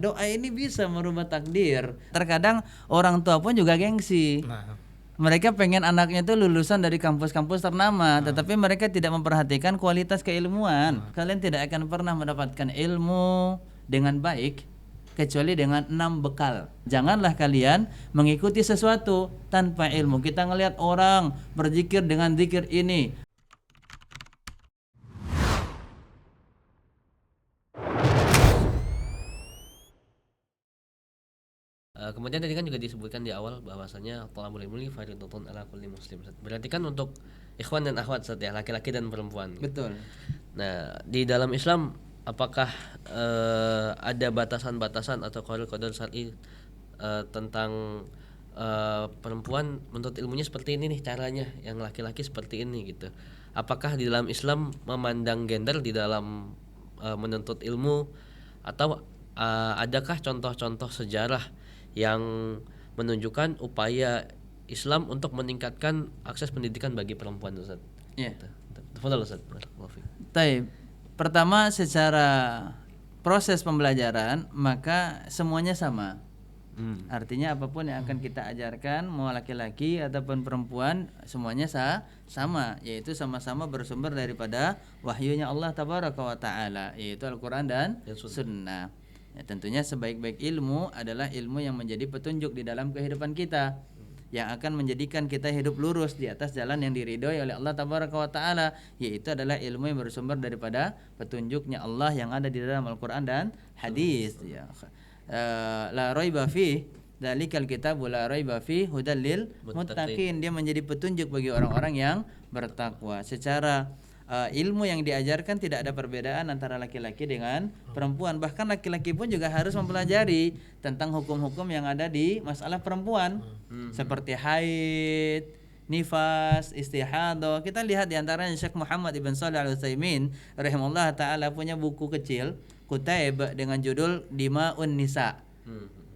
Doa ini bisa merubah takdir. Terkadang orang tua pun juga gengsi. Mereka pengen anaknya itu lulusan dari kampus-kampus ternama, tetapi mereka tidak memperhatikan kualitas keilmuan. Kalian tidak akan pernah mendapatkan ilmu dengan baik kecuali dengan 6 bekal. Janganlah kalian mengikuti sesuatu tanpa ilmu. Kita ngelihat orang berzikir dengan zikir ini. Kemudian tadi kan juga disebutkan di awal bahwasanya thalabul ilmi fardhun 'ala kulli muslim. Berarti kan untuk ikhwan dan akhwat ya, laki-laki dan perempuan. Betul. Nah, di dalam Islam apakah ada batasan-batasan atau qadar syar'i tentang perempuan menuntut ilmunya seperti ini nih caranya, yang laki-laki seperti ini gitu. Apakah di dalam Islam memandang gender di dalam menuntut ilmu, atau adakah contoh-contoh sejarah yang menunjukkan upaya Islam untuk meningkatkan akses pendidikan bagi perempuan, Ustaz? Iya. Tafadhal Ustaz. Barakallahu fiik. Taib. Pertama, secara proses pembelajaran maka semuanya sama. Artinya apapun yang akan kita ajarkan, mau laki-laki ataupun perempuan, semuanya sama, yaitu sama-sama bersumber daripada wahyunya Allah Tabaraka wa Ta'ala, yaitu Al-Quran dan Sunnah. Ya, tentunya sebaik-baik ilmu adalah ilmu yang menjadi petunjuk di dalam kehidupan kita, yang akan menjadikan kita hidup lurus di atas jalan yang diridhoi oleh Allah Tabaraka wa Ta'ala, yaitu adalah ilmu yang bersumber daripada petunjuknya Allah yang ada di dalam Al-Quran dan hadis. Ya. La raiba fi dzalikal kitabu la raiba fi hudal lil muttaqin. Dia menjadi petunjuk bagi orang-orang yang bertakwa. Secara ilmu yang diajarkan tidak ada perbedaan antara laki-laki dengan perempuan. Bahkan laki-laki pun juga harus mempelajari tentang hukum-hukum yang ada di masalah perempuan, seperti haid, nifas, istihadah. Kita lihat di antaranya Syekh Muhammad Ibn Shalih Al-Utsaimin rahimahullah taala punya buku kecil Kutaib dengan judul Dima'un Nisa.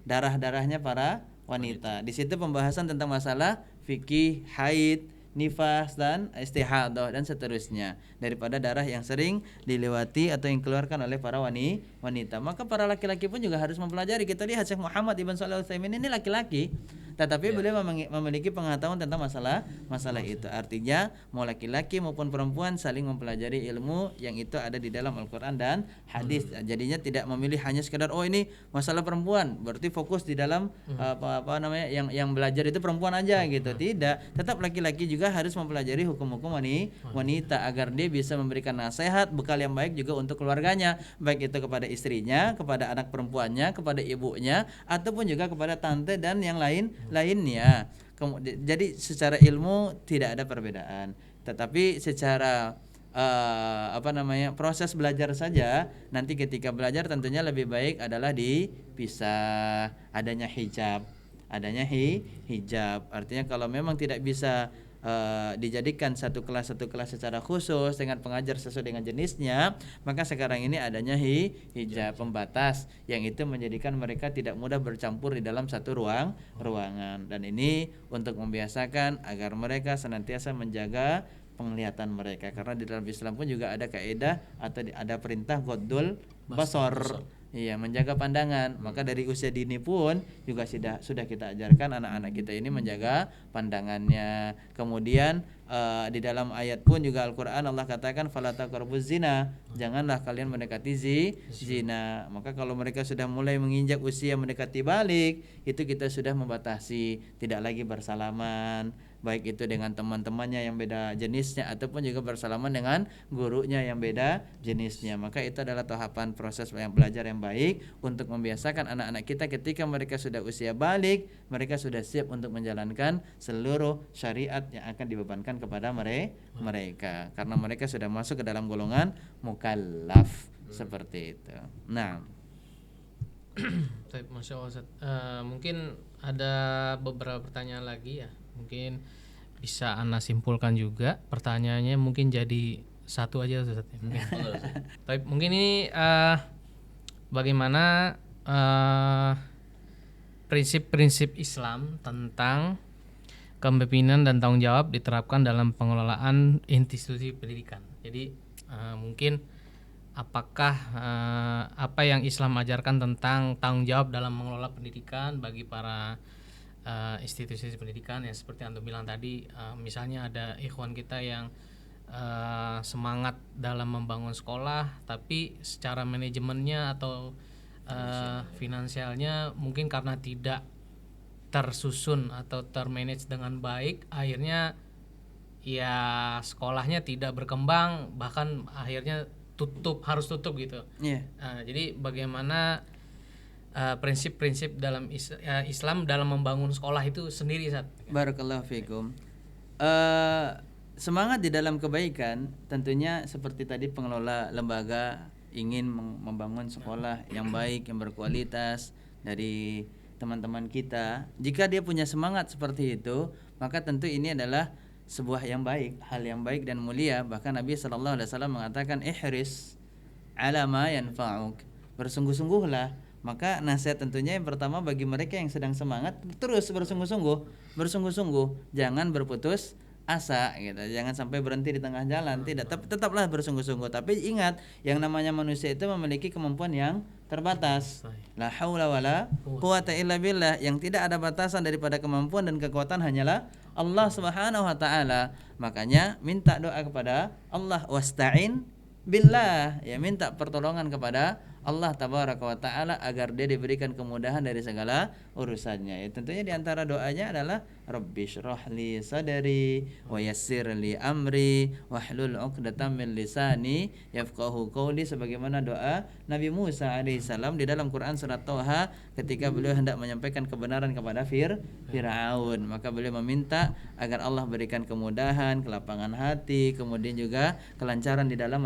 Darah-darahnya para wanita. Di situ pembahasan tentang masalah fikih, haid, nifas dan istihadah dan seterusnya, daripada darah yang sering dilewati atau yang dikeluarkan oleh para wanita. Maka para laki-laki pun juga harus mempelajari. Kita lihat Syekh Muhammad Ibn Shalih Al-Utsaimin ini laki-laki, tetapi beliau memiliki pengetahuan tentang masalah itu. Artinya mau laki-laki maupun perempuan saling mempelajari ilmu yang itu ada di dalam Al-Quran dan hadis. Jadinya tidak memilih hanya sekedar ini masalah perempuan, berarti fokus di dalam yang belajar itu perempuan aja gitu. Tidak, tetap laki-laki juga harus mempelajari hukum-hukum wanita agar dia bisa memberikan nasihat, bekal yang baik juga untuk keluarganya, baik itu kepada istrinya, kepada anak perempuannya, kepada ibunya, ataupun juga kepada tante dan yang lainnya. Jadi secara ilmu tidak ada perbedaan, tetapi secara proses belajar saja, nanti ketika belajar tentunya lebih baik adalah dipisah, adanya hijab. Artinya kalau memang tidak bisa dijadikan satu kelas secara khusus dengan pengajar sesuai dengan jenisnya, maka sekarang ini adanya hijab pembatas yang itu menjadikan mereka tidak mudah bercampur di dalam satu ruangan. Dan ini untuk membiasakan agar mereka senantiasa menjaga penglihatan mereka, karena di dalam Islam pun juga ada kaidah atau ada perintah ghaddul basar. Iya, menjaga pandangan. Maka dari usia dini pun juga sudah kita ajarkan anak-anak kita ini menjaga pandangannya. Kemudian di dalam ayat pun juga Al-Qur'an Allah katakan fala taqrabuz zina, janganlah kalian mendekati zina. Maka kalau mereka sudah mulai menginjak usia mendekati balik, itu kita sudah membatasi, tidak lagi bersalaman, baik itu dengan teman-temannya yang beda jenisnya ataupun juga bersalaman dengan gurunya yang beda jenisnya. Maka itu adalah tahapan proses yang belajar yang baik untuk membiasakan anak-anak kita ketika mereka sudah usia balik, mereka sudah siap untuk menjalankan seluruh syariat yang akan dibebankan kepada mereka, karena mereka sudah masuk ke dalam golongan mukallaf seperti itu. Nah, Masya Allah, Ustaz. Mungkin ada beberapa pertanyaan lagi ya, mungkin bisa Ana simpulkan juga pertanyaannya, mungkin jadi satu aja Ustaz. Mungkin ini bagaimana prinsip-prinsip Islam tentang kepemimpinan dan tanggung jawab diterapkan dalam pengelolaan institusi pendidikan. Jadi mungkin apakah apa yang Islam ajarkan tentang tanggung jawab dalam mengelola pendidikan bagi para institusi pendidikan ya, seperti antum bilang tadi, misalnya ada ikhwan kita yang semangat dalam membangun sekolah tapi secara manajemennya atau finansialnya mungkin karena tidak tersusun atau termanage dengan baik, akhirnya ya sekolahnya tidak berkembang, bahkan akhirnya harus tutup gitu. Iya. Jadi bagaimana prinsip-prinsip dalam Islam dalam membangun sekolah itu sendiri, Ustaz? Barakallahu fikum. Semangat di dalam kebaikan tentunya seperti tadi pengelola lembaga ingin membangun sekolah yang baik, yang berkualitas dari teman-teman kita. Jika dia punya semangat seperti itu, maka tentu ini adalah sebuah yang baik, hal yang baik dan mulia. Bahkan Nabi SAW mengatakan ihris ala ma yanfa'uk, bersungguh-sungguhlah. Maka nasihat tentunya yang pertama bagi mereka yang sedang semangat, terus bersungguh-sungguh, jangan berputus asa gitu. Jangan sampai berhenti di tengah jalan, tidak, tetaplah bersungguh-sungguh. Tapi ingat, yang namanya manusia itu memiliki kemampuan yang terbatas. La haula wala quwata illa billah. Yang tidak ada batasan daripada kemampuan dan kekuatan hanyalah Allah Subhanahu wa taala. Makanya minta doa kepada Allah, wasta'in billah, ya minta pertolongan kepada Allah tabaraka wa taala agar dia diberikan kemudahan dari segala urusannya. Ya, tentunya di antara doanya adalah Rabbi shrah li sadri wa yassir li amri wahlul 'uqdatam min lisani yafqahu qawli, sebagaimana doa Nabi Musa alaihissalam di dalam Quran surat Thaha ketika beliau hendak menyampaikan kebenaran kepada Fir'aun. Maka beliau meminta agar Allah berikan kemudahan, kelapangan hati, kemudian juga kelancaran di dalam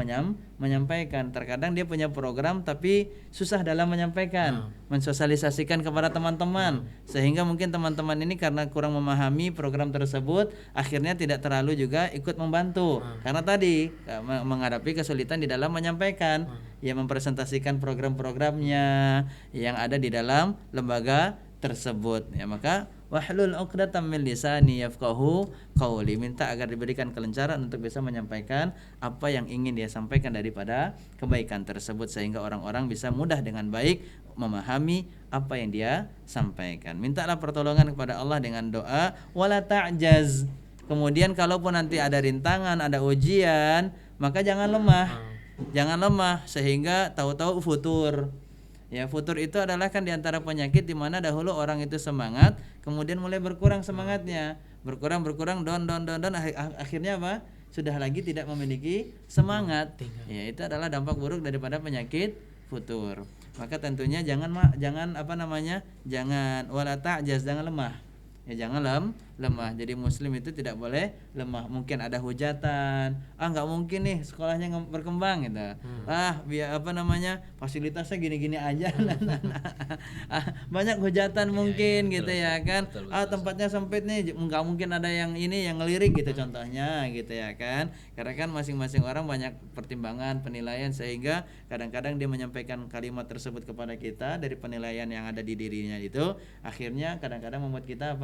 menyampaikan. Terkadang dia punya program tapi susah dalam menyampaikan, mensosialisasikan kepada teman-teman, sehingga mungkin teman-teman ini karena kurang memahami program tersebut akhirnya tidak terlalu juga ikut membantu karena tadi menghadapi kesulitan di dalam menyampaikan, ya mempresentasikan program-programnya yang ada di dalam lembaga tersebut. Ya, maka wahlul 'uqdatam min lisani yafqahu qawli, minta agar diberikan kelancaran untuk bisa menyampaikan apa yang ingin dia sampaikan daripada kebaikan tersebut, sehingga orang-orang bisa mudah dengan baik memahami apa yang dia sampaikan. Mintalah pertolongan kepada Allah dengan doa, wala ta'jaz. Kemudian kalaupun nanti ada rintangan, ada ujian, maka jangan lemah. Jangan lemah sehingga tahu-tahu futur. Ya, futur itu adalah kan diantara penyakit di mana dahulu orang itu semangat, kemudian mulai berkurang semangatnya, berkurang down, akhirnya apa? Sudah lagi tidak memiliki semangat. Ya, itu adalah dampak buruk daripada penyakit futur. Maka tentunya jangan wala ta'jaz, jangan lemah. Ya, jangan lemah. Jadi muslim itu tidak boleh lemah. Mungkin ada hujatan, nggak mungkin nih sekolahnya berkembang gitu. Fasilitasnya gini-gini aja. Banyak hujatan mungkin gitu ya kan. Tempatnya sempit nih, nggak mungkin ada yang ini yang ngelirik gitu contohnya gitu ya kan. Karena kan masing-masing orang banyak pertimbangan, penilaian, sehingga kadang-kadang dia menyampaikan kalimat tersebut kepada kita dari penilaian yang ada di dirinya itu, akhirnya kadang-kadang membuat kita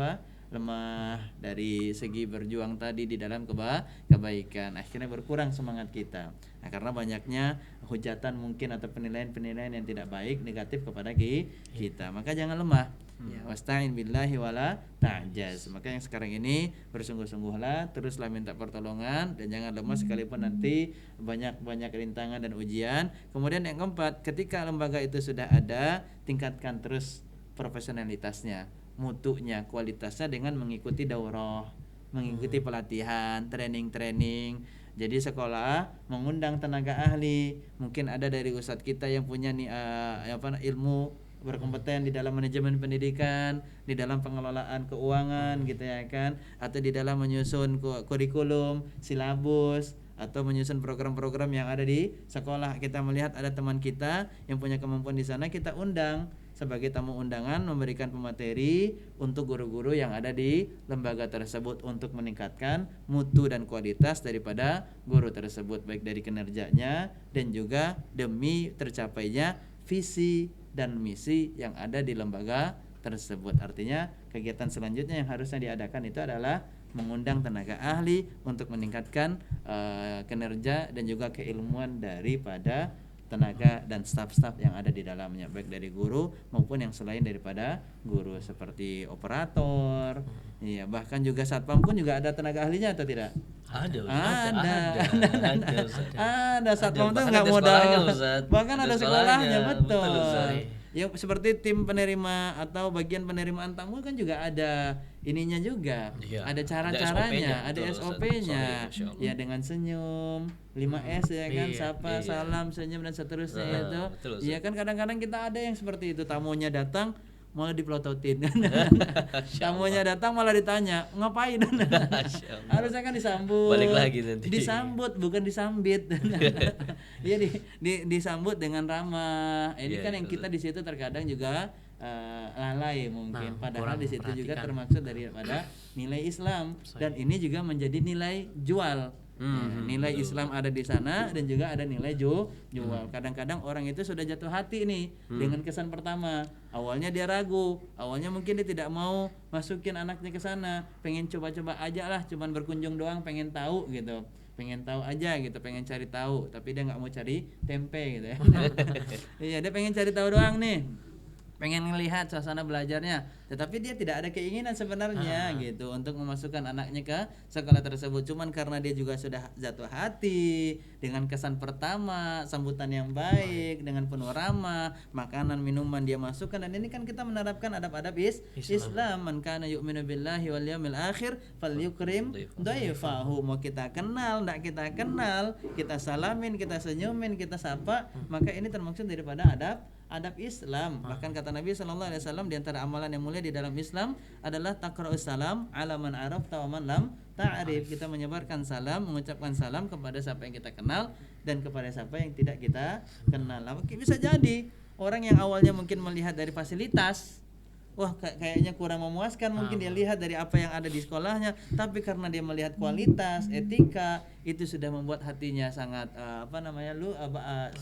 lemah dari segi berjuang tadi di dalam kebaikan, akhirnya berkurang semangat kita. Nah, karena banyaknya hujatan mungkin atau penilaian-penilaian yang tidak baik, negatif kepada kita, maka jangan lemah. Ya, wasta'in billahi wala ta'jaz. Maka yang sekarang ini bersungguh-sungguhlah, teruslah minta pertolongan dan jangan lemah sekalipun nanti banyak rintangan dan ujian. Kemudian yang keempat, ketika lembaga itu sudah ada, tingkatkan terus profesionalitasnya, mutunya, kualitasnya dengan mengikuti daurah, mengikuti pelatihan, training. Jadi sekolah mengundang tenaga ahli, mungkin ada dari ustadz kita yang punya ilmu, berkompeten di dalam manajemen pendidikan, di dalam pengelolaan keuangan gitu ya kan, atau di dalam menyusun kurikulum, silabus, atau menyusun program-program yang ada di sekolah. Kita melihat ada teman kita yang punya kemampuan di sana, kita undang sebagai tamu undangan, memberikan pemateri untuk guru-guru yang ada di lembaga tersebut untuk meningkatkan mutu dan kualitas daripada guru tersebut, baik dari kinerjanya dan juga demi tercapainya visi dan misi yang ada di lembaga tersebut. Artinya kegiatan selanjutnya yang harusnya diadakan itu adalah mengundang tenaga ahli untuk meningkatkan kinerja dan juga keilmuan daripada tenaga dan staf-staf yang ada di dalamnya, baik dari guru maupun yang selain daripada guru, seperti operator, iya, bahkan juga satpam pun juga ada tenaga ahlinya atau tidak? Ada, Ustaz. Ada, Ustaz. ada satpam tuh Bahkan nggak ada modal, sekolahnya, Ustaz. bahkan Ada ada sekolahnya, sekolahnya, betul, betul. Ustaz. Ya seperti tim penerima atau bagian penerimaan tamu kan juga ada ininya juga, Iya, ada ada cara-caranya, SOP-nya, ada betul, Ustaz. SOP-nya, Sorry, Masya Allah. ya dengan senyum, 5S ya kan, Iya, sapa, iya. salam, senyum dan seterusnya Nah, itu. betul, Ustaz. Iya kan kadang-kadang kita ada yang seperti itu, tamunya datang malah dipelototin kan. Tamunya datang malah ditanya ngapain. Masya Allah. Harusnya kan disambut. Balik lagi nanti. Disambut bukan disambit. Iya disambut dengan ramah. Ini Iya, kan yang betul. kita di situ terkadang juga lalai mungkin. Nah, Padahal kurang di situ juga perhatikan. termaksud daripada nilai Islam, dan ini juga menjadi nilai jual. Ya, nilai Islam ada di sana dan juga ada nilai jual. Kadang-kadang orang itu sudah jatuh hati nih dengan kesan pertama. Awalnya dia ragu, awalnya mungkin dia tidak mau masukin anaknya ke sana, pengen coba-coba aja lah, cuman berkunjung doang, pengen tahu gitu, pengen tahu aja gitu, pengen cari tahu, tapi dia nggak mau cari tempe gitu ya. Iya, dia pengen cari tahu doang nih, pengen ngelihat suasana belajarnya, tetapi dia tidak ada keinginan sebenarnya gitu untuk memasukkan anaknya ke sekolah tersebut. Cuman karena dia juga sudah jatuh hati dengan kesan pertama, sambutan yang baik, dengan penuh ramah, makanan minuman dia masukkan, dan ini kan kita menerapkan adab-adab Islam. Man kana yu'minu billahi wal yawmil akhir falyukrim dhaifahu. Mau kita kenal enggak kita kenal, kita salamin, kita senyumin, kita sapa, maka ini termaksud daripada adab Islam. Bahkan kata Nabi sallallahu alaihi wasallam, di antara amalan yang mulia di dalam Islam adalah taqra'us salam ala man arafta wa man lam ta'rif. Kita menyebarkan salam, mengucapkan salam kepada siapa yang kita kenal dan kepada siapa yang tidak kita kenal. Bisa jadi orang yang awalnya mungkin melihat dari fasilitas, wah kayaknya kurang memuaskan, mungkin dia lihat dari apa yang ada di sekolahnya, tapi karena dia melihat kualitas, etika, itu sudah membuat hatinya sangat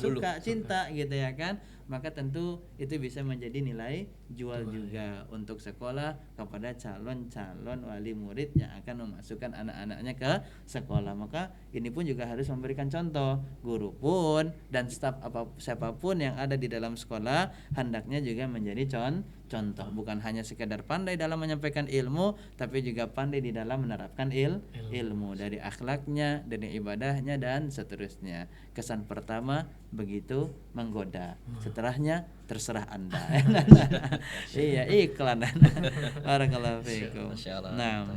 suka, cinta gitu ya kan. Maka tentu itu bisa menjadi nilai jual juga untuk sekolah kepada calon-calon wali murid yang akan memasukkan anak-anaknya ke sekolah. Maka ini pun juga harus memberikan contoh. Guru pun dan staf siapapun yang ada di dalam sekolah hendaknya juga menjadi contoh, bukan hanya sekedar pandai dalam menyampaikan ilmu, tapi juga pandai di dalam menerapkan ilmu, dari akhlaknya, dari ibadahnya dan seterusnya. Kesan pertama begitu menggoda, setelahnya terserah Anda. Iya, iklan. Barakallahu fiikum. Nah,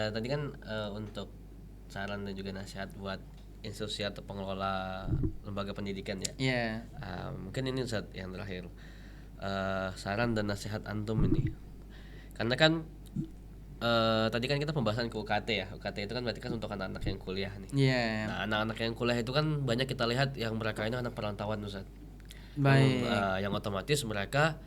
tadi kan untuk saran dan juga nasihat buat institusi atau pengelola lembaga pendidikan ya. Iya. Mungkin ini Ustaz yang terakhir. Saran dan nasihat antum ini, karena kan tadi kan kita pembahasan ke UKT ya. UKT itu kan berarti kan untuk anak-anak yang kuliah nih. Iya. Nah, anak-anak yang kuliah itu kan banyak kita lihat yang mereka ini anak perantauan Ustaz. Baik. Yang otomatis mereka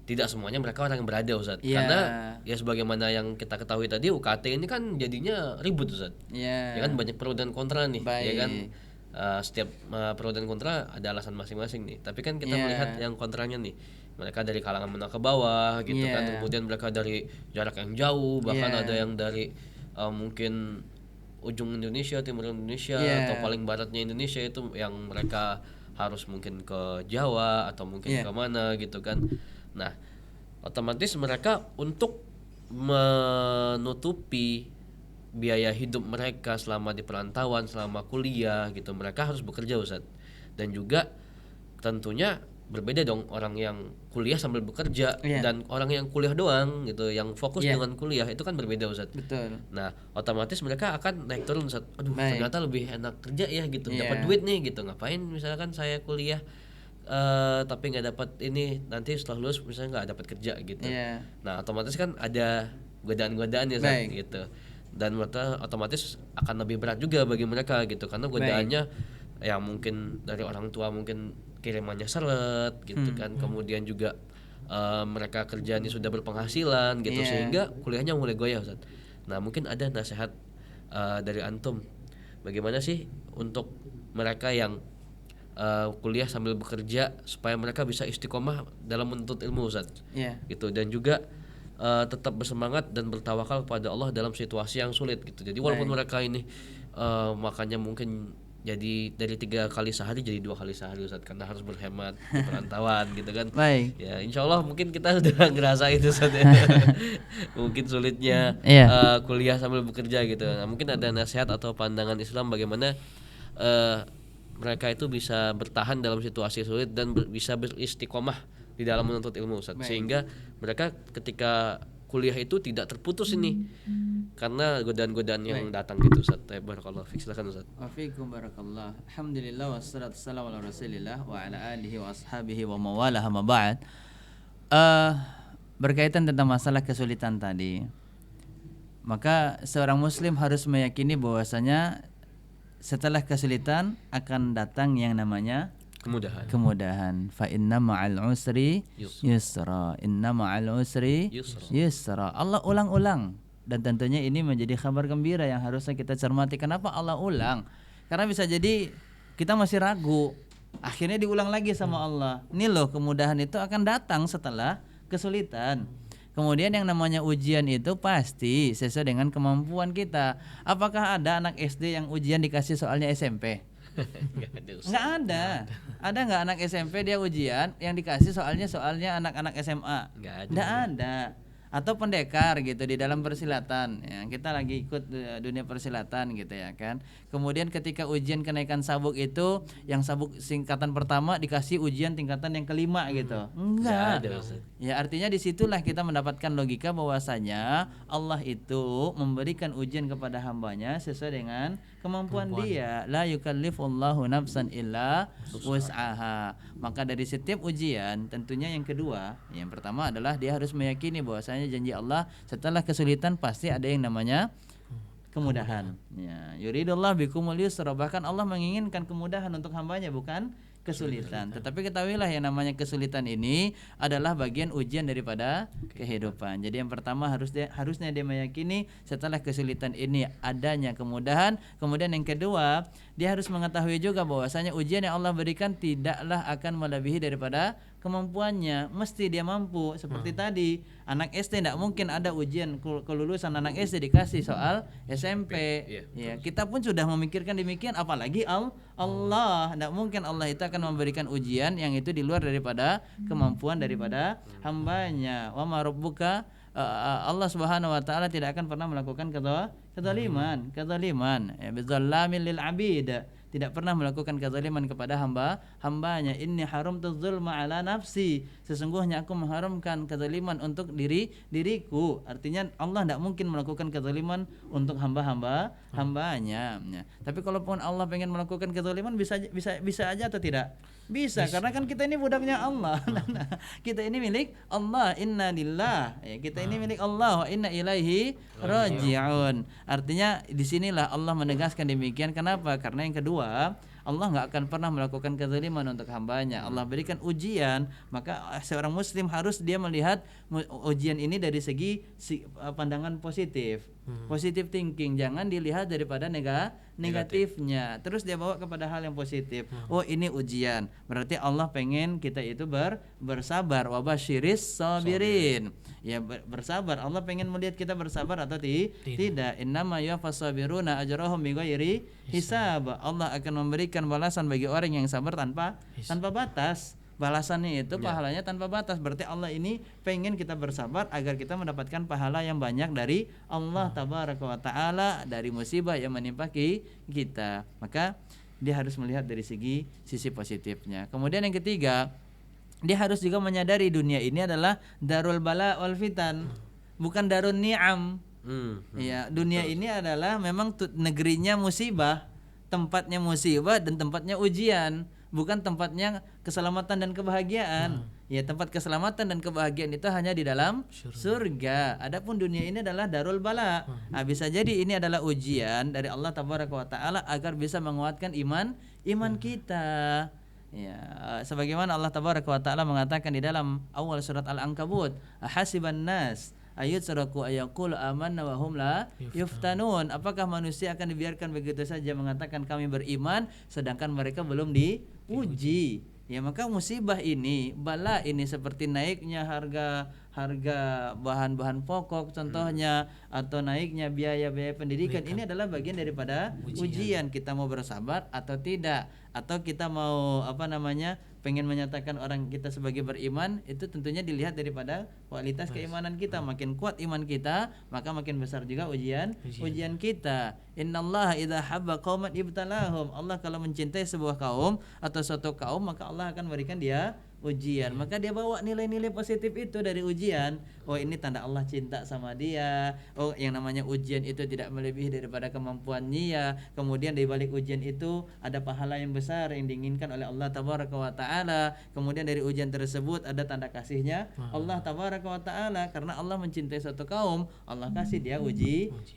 tidak semuanya mereka orang yang berada Ustaz. Iya. Karena ya sebagaimana yang kita ketahui tadi, UKT ini kan jadinya ribut Ustaz. Iya. Ya kan banyak pro dan kontra nih. Baik. Ya kan setiap pro dan kontra ada alasan masing-masing nih. Tapi kan kita Iya. melihat yang kontranya nih. Mereka dari kalangan menengah ke bawah gitu Iya. kan. Kemudian mereka dari jarak yang jauh, bahkan Iya. ada yang dari mungkin ujung Indonesia, timur Indonesia, Iya. atau paling baratnya Indonesia, itu yang mereka harus mungkin ke Jawa atau mungkin Iya. ke mana gitu kan. Nah, otomatis mereka untuk menutupi biaya hidup mereka selama di perantauan, selama kuliah gitu, mereka harus bekerja Ustaz. Dan juga tentunya berbeda dong orang yang kuliah sambil bekerja dan orang yang kuliah doang gitu, yang fokus dengan kuliah, itu kan berbeda Ustaz. Betul. Nah, otomatis mereka akan naik turun Ustaz. Aduh, ternyata lebih enak kerja ya gitu, dapat duit nih gitu. Ngapain misalkan saya kuliah tapi nggak dapat ini, nanti setelah lulus misalnya nggak dapat kerja gitu. Nah, otomatis kan ada godaan-godaan ya Ustaz gitu. Dan mereka otomatis akan lebih berat juga bagi mereka gitu, karena godaannya ya mungkin dari orang tua, mungkin kirimannya seret gitu kan. Kemudian juga mereka kerjanya sudah berpenghasilan gitu, sehingga kuliahnya mulai goyah Ustaz. Nah, mungkin ada nasihat dari antum, bagaimana sih untuk mereka yang kuliah sambil bekerja supaya mereka bisa istiqomah dalam menuntut ilmu Ustaz. Gitu, dan juga tetap bersemangat dan bertawakal kepada Allah dalam situasi yang sulit gitu. Jadi walaupun mereka ini makannya mungkin jadi dari 3 kali sehari jadi 2 kali sehari Ustaz, karena harus berhemat di perantauan gitu kan. Baik. Ya insya Allah mungkin kita sudah ngerasa itu Ustaz ya. Mungkin sulitnya Iya. kuliah sambil bekerja gitu. Nah, mungkin ada nasihat atau pandangan Islam bagaimana mereka itu bisa bertahan dalam situasi sulit dan bisa beristiqomah di dalam menuntut ilmu Ustaz. Sehingga mereka ketika kuliah itu tidak terputus ini karena godaan-godaan yang datang gitu Ustaz. Barakallahu fiik. Silakan Ustaz. Wafikum barakallah. Alhamdulillah wassalatu wassalamu ala Rasulillah wa ala alihi wa ashabihi wa mawalah ma ba'd. Berkaitan tentang masalah kesulitan tadi, maka seorang muslim harus meyakini bahwasanya setelah kesulitan akan datang yang namanya kemudahan. Fa inna ma'al usri yusra. Inna ma'al usri yusra. Allah ulang-ulang, dan tentunya ini menjadi kabar gembira yang harusnya kita cermati. Kenapa Allah ulang? Karena bisa jadi kita masih ragu, akhirnya diulang lagi sama Allah. Ini loh, kemudahan itu akan datang setelah kesulitan. Kemudian yang namanya ujian itu pasti sesuai dengan kemampuan kita. Apakah ada anak SD yang ujian dikasih soalnya SMP? Nggak ada. Ada nggak anak SMP dia ujian yang dikasih soalnya anak-anak SMA? Nggak ada. Atau pendekar gitu di dalam persilatan ya, kita lagi ikut dunia persilatan gitu ya kan. Kemudian ketika ujian kenaikan sabuk itu, yang sabuk singkatan pertama dikasih ujian tingkatan yang kelima gitu. Enggak. Ya artinya disitulah kita mendapatkan logika bahwasanya Allah itu memberikan ujian kepada hambanya sesuai dengan kemampuan dia. La yukallifullahu nafsan illa wus'aha. Maka dari setiap ujian tentunya yang kedua, yang pertama adalah dia harus meyakini bahwasanya janji Allah setelah kesulitan pasti ada yang namanya kemudahan. Ya, yuridullah bikumul yusra, bahkan Allah menginginkan kemudahan untuk hambanya, bukan kesulitan. Tetapi ketahuilah yang namanya kesulitan ini adalah bagian ujian daripada kehidupan. Jadi yang pertama harusnya dia meyakini setelah kesulitan ini adanya kemudahan. Kemudian yang kedua, dia harus mengetahui juga bahwasanya ujian yang Allah berikan tidaklah akan melebihi daripada kemampuannya. Mesti dia mampu. Seperti tadi anak SD tidak mungkin ada ujian kelulusan anak SD dikasih soal SMP. Ya, kita pun sudah memikirkan demikian, apalagi Allah. Tidak mungkin Allah itu akan memberikan ujian yang itu di luar daripada kemampuan daripada hambanya. Wa ma rabbuka, Allah Subhanahu wa taala tidak akan pernah melakukan kezaliman, ya, bizzallamin lil abid. Tidak pernah melakukan kezaliman kepada hambanya. Inni haramtu dzulma ala nafsi. Sesungguhnya aku mengharamkan kezaliman untuk diriku. Artinya Allah tidak mungkin melakukan kezaliman untuk hambanya. Ya. Tapi kalaupun Allah pengen melakukan kezaliman bisa aja atau tidak? Bisa, karena kan kita ini budaknya Allah. Kita ini milik Allah. Inna lillah. Ya, kita ini milik Allah wa inna ilaihi raji'un. Artinya disinilah Allah menegaskan demikian. Kenapa? Karena yang kedua, Allah nggak akan pernah melakukan kezaliman untuk hambanya. Allah berikan ujian, maka seorang muslim harus dia melihat ujian ini dari segi pandangan positif. Positive thinking, jangan dilihat daripada negatifnya. Terus dia bawa kepada hal yang positif. Oh, ini ujian, berarti Allah pengen kita itu bersabar. Wabasyiris sabirin. Ya, bersabar. Allah pengen melihat kita bersabar atau tidak. Innama yuwaffas-sabiruna ajrahum bighairi hisab. Allah akan memberikan balasan bagi orang yang sabar tanpa batas. Balasannya itu pahalanya tanpa batas. Berarti Allah ini pengen kita bersabar agar kita mendapatkan pahala yang banyak dari Allah tabaraka wa taala dari musibah yang menimpa kita. Maka dia harus melihat dari sisi positifnya. Kemudian yang ketiga, dia harus juga menyadari dunia ini adalah darul bala wal fitan, bukan darun ni'am. Ya, dunia ini adalah memang negerinya musibah, tempatnya musibah dan tempatnya ujian, bukan tempatnya keselamatan dan kebahagiaan. Ya, tempat keselamatan dan kebahagiaan itu hanya di dalam surga. Adapun dunia ini adalah darul bala. Nah, bisa jadi ini adalah ujian dari Allah tabaraka wa taala agar bisa menguatkan iman kita. Ya, sebagaimana Allah tabaraka wa taala mengatakan di dalam awal surat Al-Ankabut, hasiban nas ayutsraku ayaqulu amanna wa hum la yuftanun. Apakah manusia akan dibiarkan begitu saja mengatakan kami beriman sedangkan mereka belum diuji? ya maka musibah ini, bala ini seperti naiknya harga bahan-bahan pokok contohnya, atau naiknya biaya-biaya pendidikan, ini adalah bagian daripada ujian. Kita mau bersabar atau tidak, atau kita mau pengen menyatakan orang kita sebagai beriman, itu tentunya dilihat daripada kualitas keimanan kita. Makin kuat iman kita, maka makin besar juga ujian kita. Innallaha idza habba qauman ibtalahum. Allah kalau mencintai sebuah kaum atau suatu kaum, maka Allah akan berikan dia ujian. Maka dia bawa nilai-nilai positif itu dari ujian. Oh, ini tanda Allah cinta sama dia. Oh, yang namanya ujian itu tidak melebihi daripada kemampuan dia. Kemudian di balik ujian itu ada pahala yang besar yang diinginkan oleh Allah tabaraka wa taala. Kemudian dari ujian tersebut ada tanda kasihnya Allah tabaraka wa taala, karena Allah mencintai suatu kaum, Allah kasih dia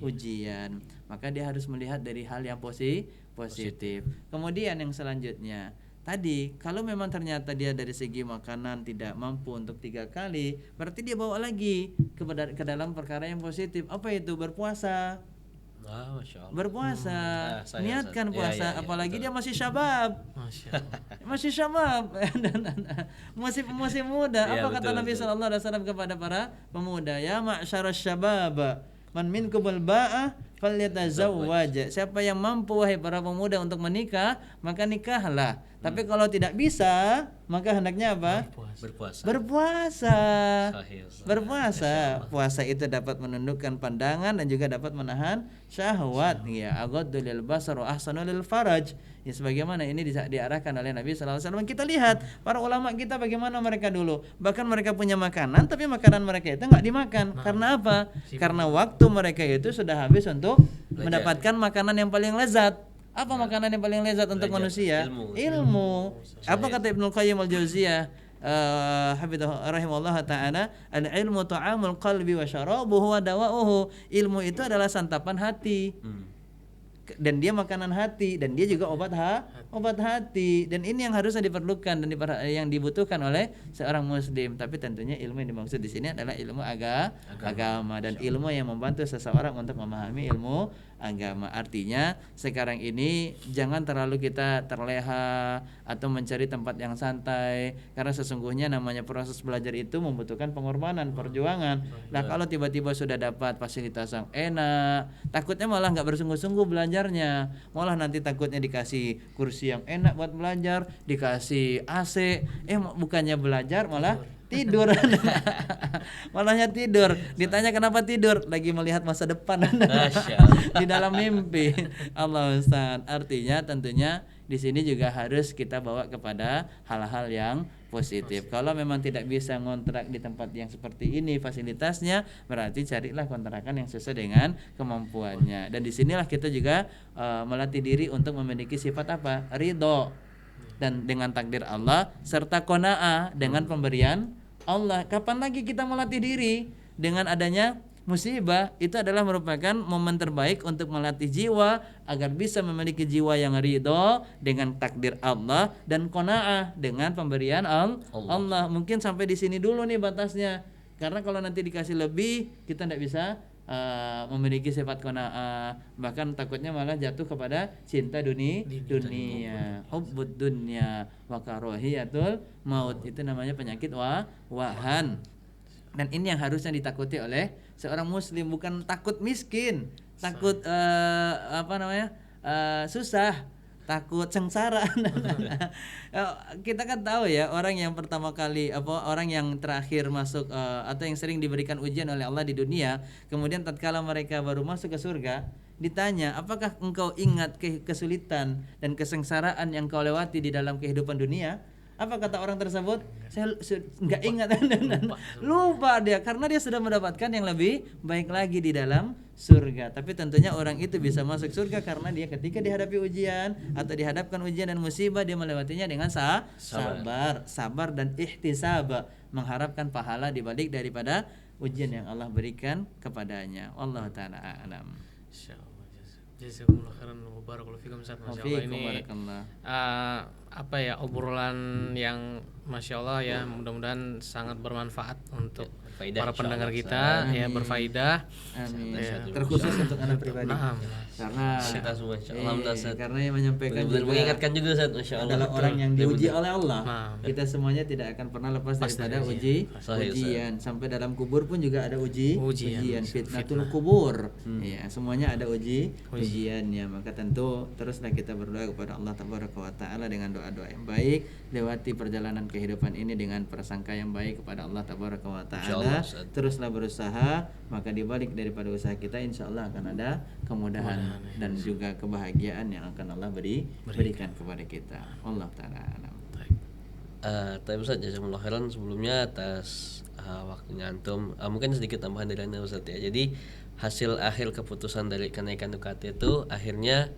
ujian. Maka dia harus melihat dari hal yang positif. Kemudian yang selanjutnya tadi, kalau memang ternyata dia dari segi makanan tidak mampu untuk 3 kali, berarti dia bawa lagi ke dalam perkara yang positif. Apa itu? Berpuasa. Masya Allah. Berpuasa. Niatkan Ya, puasa, apalagi dia masih syabab. Masya Allah. Masih syabab masih muda. Ya, Apa kata betul, Nabi betul. sallallahu alaihi wasallam kepada para pemuda? Ya ma'syarasy syabab, man minkumul ba'ah falyatazawwaj. Siapa yang mampu wahai para pemuda untuk menikah, maka nikahlah. Tapi kalau tidak bisa, maka hendaknya apa? Berpuasa. Sahih. Berpuasa. Puasa itu dapat menundukkan pandangan dan juga dapat menahan syahwat. Ya, aghaddu lil basar wa ahsanu lil faraj. Ya, sebagaimana ini diarahkan oleh Nabi sallallahu alaihi wasallam. Kita lihat para ulama kita bagaimana mereka dulu. Bahkan mereka punya makanan, tapi makanan mereka itu enggak dimakan. Karena apa? Karena waktu mereka itu sudah habis untuk mendapatkan makanan yang paling lezat. Apa makanan yang paling lezat untuk manusia? Ilmu. Apa kata Ibnu Qayyim al-Jauziyah? Hafidhahu rahimahullah ta'ala, al-ilmu ta'amul qalbi wa syarabuhu wa dawa'uhu. Ilmu itu adalah santapan hati. Dan dia makanan hati, dan dia juga obat hati. Dan ini yang harusnya diperlukan dan yang dibutuhkan oleh seorang muslim. Tapi tentunya ilmu yang dimaksud di sini adalah ilmu agama, dan ilmu yang membantu seseorang untuk memahami ilmu agama. Artinya sekarang ini jangan terlalu kita terleha atau mencari tempat yang santai, karena sesungguhnya namanya proses belajar itu membutuhkan pengorbanan, perjuangan. Nah, kalau tiba-tiba sudah dapat fasilitas yang enak, takutnya malah nggak bersungguh-sungguh belajarnya, malah nanti takutnya dikasih kursi yang enak buat belajar, dikasih AC, bukannya belajar malah tidur. Malahnya tidur. Ditanya kenapa tidur? Lagi melihat masa depan. Di dalam mimpi. Allah Ustaz. Artinya tentunya di sini juga harus kita bawa kepada hal-hal yang positif. Kalau memang tidak bisa ngontrak di tempat yang seperti ini fasilitasnya, berarti carilah kontrakan yang sesuai dengan kemampuannya. Dan disinilah kita juga melatih diri untuk memiliki sifat apa? Ridho dan dengan takdir Allah, serta qanaah dengan pemberian Allah. Kapan lagi kita melatih diri? Dengan adanya musibah, itu adalah merupakan momen terbaik untuk melatih jiwa agar bisa memiliki jiwa yang ridho dengan takdir Allah dan qanaah dengan pemberian Allah. Mungkin sampai di sini dulu nih batasnya, karena kalau nanti dikasih lebih kita tidak bisa memiliki sifat qanaah, bahkan takutnya malah jatuh kepada cinta dunia, hubbud dunya wa karahiyatul maut. Itu namanya penyakit wahan. Dan ini yang harusnya ditakuti oleh seorang muslim, bukan takut miskin, takut susah, takut sengsara. Kita kan tahu ya, orang yang pertama kali orang yang terakhir masuk atau yang sering diberikan ujian oleh Allah di dunia, kemudian tatkala mereka baru masuk ke surga, ditanya, apakah engkau ingat kesulitan dan kesengsaraan yang kau lewati di dalam kehidupan dunia? Apa kata orang tersebut? Saya enggak ingat. Lupa dia, karena dia sudah mendapatkan yang lebih baik lagi di dalam surga. Tapi tentunya orang itu bisa masuk surga karena dia ketika dihadapi ujian atau dihadapkan ujian dan musibah, dia melewatinya dengan sabar dan ihtisab, mengharapkan pahala di balik daripada ujian yang Allah berikan kepadanya. Wallahu taala a'lam. Insyaallah. Jazakumullah khairan wa barakallahu fikum Ustaz. Masyaallah ini apa ya, obrolan yang Masya Allah ya, mudah-mudahan sangat bermanfaat untuk Faidah, para pendengar insyaallah, kita ya, berfaedah. Amin. Ya. Terkhusus untuk anak pribadi. Nah, Karena kita semua insyaallah Ustaz. karena yang menyampaikan Benar-benar juga mengingatkan juga Ustaz, masyaallah. adalah orang yang diuji oleh Allah. Nah. Kita semuanya tidak akan pernah lepas daripada Sahih, ujian. Sampai dalam kubur pun juga ada Ujian. ujian. Fitnatul kubur. Ya, semuanya ada ujiannya. Maka tentu teruslah kita berdoa kepada Allah Tabaraka wa Taala dengan doa-doa yang baik, lewati perjalanan kehidupan ini dengan prasangka yang baik kepada Allah Tabaraka wa Taala. Teruslah berusaha, maka dibalik daripada usaha kita insyaallah akan ada kemudahan dan juga kebahagiaan yang akan Allah berikan kepada kita. Allah taala alam. Tapi Ustaz, jazakumullah khairan sebelumnya atas waktunya antum. Mungkin sedikit tambahan dari Anda Ustaz ya. Jadi hasil akhir keputusan dari kenaikan UKT itu akhirnya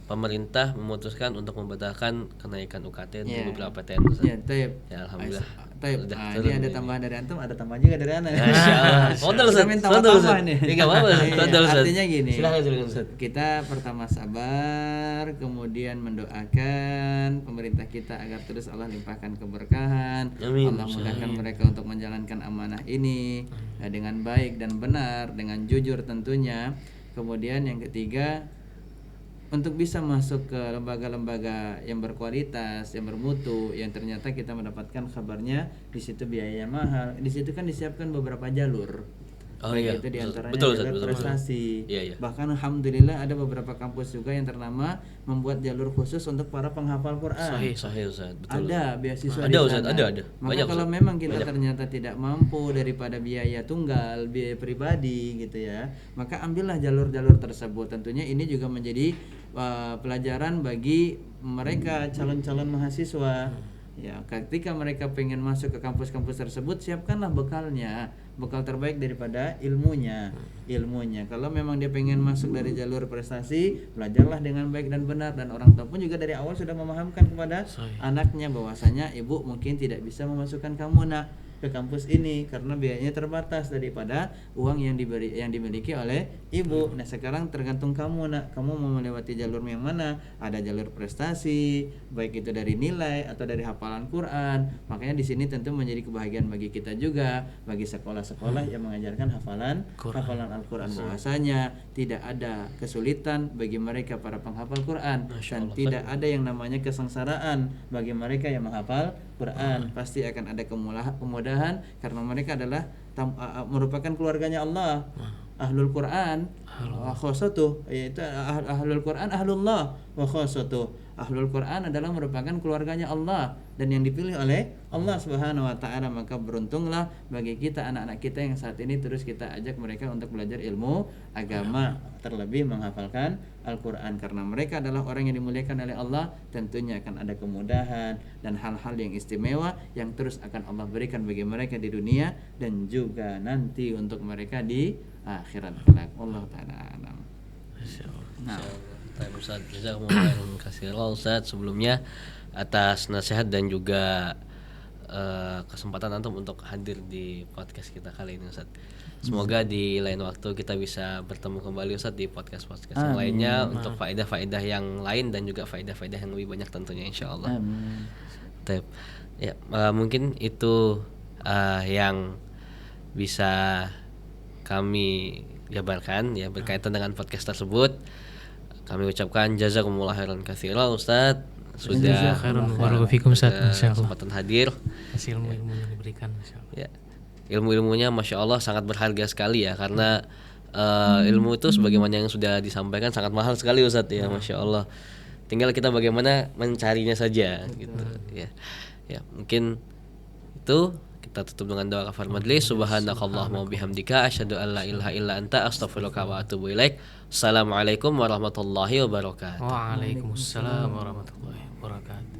pemerintah memutuskan untuk membatalkan kenaikan UKT untuk beberapa PTN Ustaz. Ya, taib. Ya, alhamdulillah. Taib. Ini ada tambahan dari antum, ada tambahan juga dari ana. Masyaallah. Fadhil Ustaz. Minta Fadhil, Ustaz. tambahan nih. Enggak apa-apa. Fadhil Ustaz. Artinya gini. Silakan Ustaz. Kita pertama sabar, kemudian mendoakan pemerintah kita agar terus Allah limpahkan keberkahan. Amin. Allah mudahkan mereka untuk menjalankan amanah ini dengan baik dan benar, dengan jujur tentunya. Kemudian yang ketiga, untuk bisa masuk ke lembaga-lembaga yang berkualitas, yang bermutu, yang ternyata kita mendapatkan kabarnya di situ biayanya mahal. Di situ kan disiapkan beberapa jalur. Oh iya. Itu diantaranya Betul, jalur betul. prestasi. Iya. Bahkan alhamdulillah ada beberapa kampus juga yang ternama membuat jalur khusus untuk para penghafal Quran. Sahih Ustaz. Betul. Ada beasiswa Ada di Ustaz, sana. ada. Maka Banyak, kalau Ustaz. memang kita ternyata tidak mampu daripada biaya tunggal, biaya pribadi gitu ya, maka ambillah jalur-jalur tersebut. Tentunya ini juga menjadi pelajaran bagi mereka calon-calon mahasiswa. Ya, ketika mereka pengen masuk ke kampus-kampus tersebut, siapkanlah bekalnya, bekal terbaik daripada ilmunya. Kalau memang dia pengen masuk dari jalur prestasi, belajarlah dengan baik dan benar, dan orang tua pun juga dari awal sudah memahamkan kepada anaknya bahwasanya ibu mungkin tidak bisa memasukkan kamu nak ke kampus ini karena biayanya terbatas daripada uang yang dimiliki oleh ibu. Nah, sekarang tergantung kamu nak, kamu mau melewati jalur yang mana? Ada jalur prestasi, baik itu dari nilai atau dari hafalan Quran. Makanya di sini tentu menjadi kebahagiaan bagi kita juga, bagi sekolah-sekolah yang mengajarkan hafalan Al-Quran, bahwasanya tidak ada kesulitan bagi mereka para penghafal Quran dan tidak ada yang namanya kesengsaraan bagi mereka yang menghafal Quran. Pasti akan ada kemudahan karena mereka adalah merupakan keluarganya Allah. Ahlul Quran wa khosotuh, yaitu ahlul Quran ahlullah wa khosotuh. Ahlul Quran adalah merupakan keluarganya Allah dan yang dipilih oleh Allah Subhanahu wa taala. Maka beruntunglah bagi kita, anak-anak kita yang saat ini terus kita ajak mereka untuk belajar ilmu agama, terlebih menghafalkan Al-Quran, karena mereka adalah orang yang dimuliakan oleh Allah. Tentunya akan ada kemudahan dan hal-hal yang istimewa yang terus akan Allah berikan bagi mereka di dunia dan juga nanti untuk mereka di akhirat kelak. Allah taala alam. Nah, Ustaz, jazakumullah khairan Ustaz sebelumnya atas nasihat dan juga kesempatan antum untuk hadir di podcast kita kali ini Ustaz. Semoga di lain waktu kita bisa bertemu kembali Ustaz di podcast-podcast yang lainnya untuk faedah-faedah yang lain dan juga faedah-faedah yang lebih banyak tentunya insyaallah. Ya, mungkin itu yang bisa kami jabarkan ya berkaitan dengan podcast tersebut. Kami ucapkan jazakumullah khairan katsiran Ustaz sudah kesempatan hadir. Hasil ilmu yang diberikan insyaallah. Ya. Ilmu-ilmunya Masya Allah sangat berharga sekali ya, karena ilmu itu sebagaimana yang sudah disampaikan sangat mahal sekali Ustaz ya, Masya Allah. Tinggal kita bagaimana mencarinya saja gitu ya. Ya, mungkin itu kita tutup dengan doa kafar majlis. Subhanakallahumma bihamdika asyhadu an la ilaha illa anta astaghfiruka wa atubu ilaik. Assalamualaikum warahmatullahi wabarakatuh. Waalaikumsalam warahmatullahi wabarakatuh.